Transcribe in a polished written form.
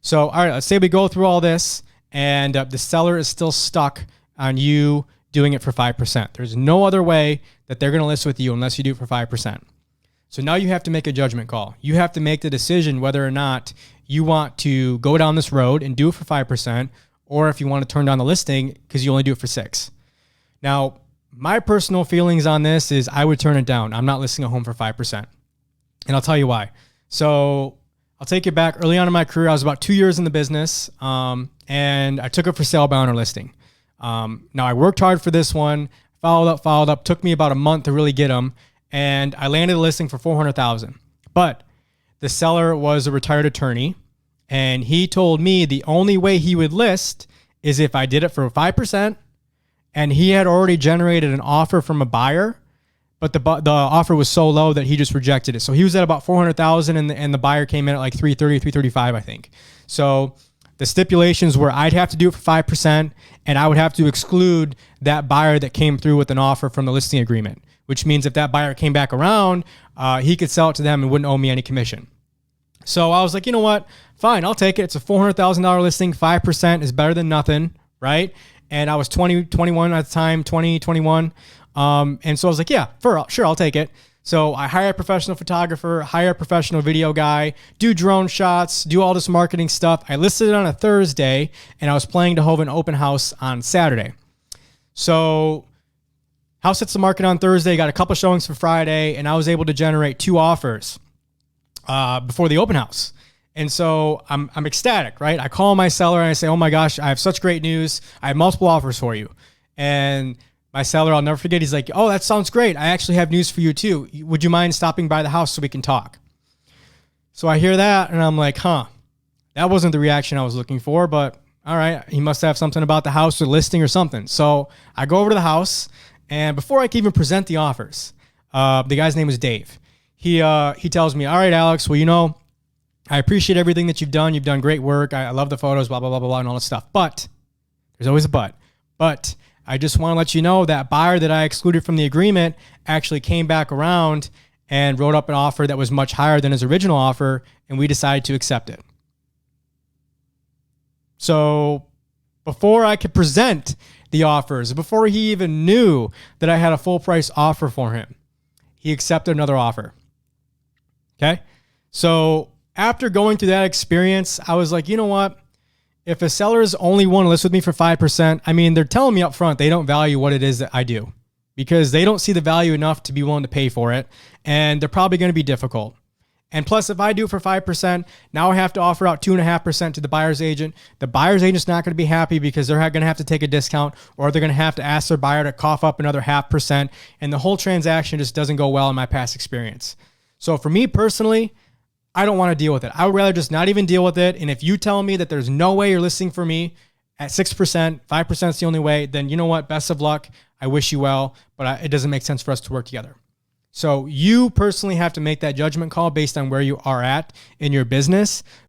So, all right, let's say we go through all this and the seller is still stuck on you doing it for 5%. There's no other way that they're going to list with you unless you do it for 5%. So now you have to make a judgment call. You have to make the decision whether or not you want to go down this road and do it for 5%, or if you want to turn down the listing because you only do it for 6%. Now, my personal feelings on this is I would turn it down. I'm not listing a home for 5%. And I'll tell you why. So I'll take you back early on in my career. I was about 2 years in the business, and I took it for sale by owner listing. Now I worked hard for this one, followed up, took me about a month to really get them. And I landed a listing for $400,000. But the seller was a retired attorney, and he told me the only way he would list is if I did it for 5%, and he had already generated an offer from a buyer, but the offer was so low that he just rejected it. So he was at about $400,000, and the buyer came in at like $330,000, $335,000, I think. So the stipulations were I'd have to do it for 5%, and I would have to exclude that buyer that came through with an offer from the listing agreement, which means if that buyer came back around, he could sell it to them and wouldn't owe me any commission. So I was like, you know what? Fine, I'll take it. It's a $400,000 listing. 5% is better than nothing, right? And I was 21 at the time, 21. And so I was like, yeah, sure, I'll take it. So I hire a professional photographer, hire a professional video guy, do drone shots, do all this marketing stuff. I listed it on a Thursday, and I was planning to hold an open house on Saturday. So house hits the market on Thursday, got a couple showings for Friday, and I was able to generate 2 offers before the open house. And so I'm ecstatic, right? I call my seller and I say, oh my gosh, I have such great news. I have multiple offers for you. And my seller, I'll never forget, he's like, oh, that sounds great. I actually have news for you too. Would you mind stopping by the house so we can talk? So I hear that and I'm like, that wasn't the reaction I was looking for, but all right, he must have something about the house or listing or something. So I go over to the house, and before I can even present the offers, the guy's name was Dave. He tells me, all right, Alex, well, you know, I appreciate everything that you've done. You've done great work. I love the photos, blah, blah, blah, blah, blah, and all this stuff. But there's always a but. But I just want to let you know that buyer that I excluded from the agreement actually came back around and wrote up an offer that was much higher than his original offer, and we decided to accept it. So before I could present the offers, before he even knew that I had a full price offer for him, he accepted another offer. Okay. So after going through that experience, I was like, you know what? If a seller's only want to list with me for 5%, I mean, they're telling me up front they don't value what it is that I do, because they don't see the value enough to be willing to pay for it. And they're probably going to be difficult. And plus, if I do it for 5%, now I have to offer out 2.5% to the buyer's agent. The buyer's agent's not going to be happy because they're going to have to take a discount, or they're going to have to ask their buyer to cough up another 0.5%. And the whole transaction just doesn't go well in my past experience. So for me personally, I don't want to deal with it. I would rather just not even deal with it. And if you tell me that there's no way you're listing for me at 6%, 5% is the only way, then you know what? Best of luck. I wish you well, but it doesn't make sense for us to work together. So you personally have to make that judgment call based on where you are at in your business.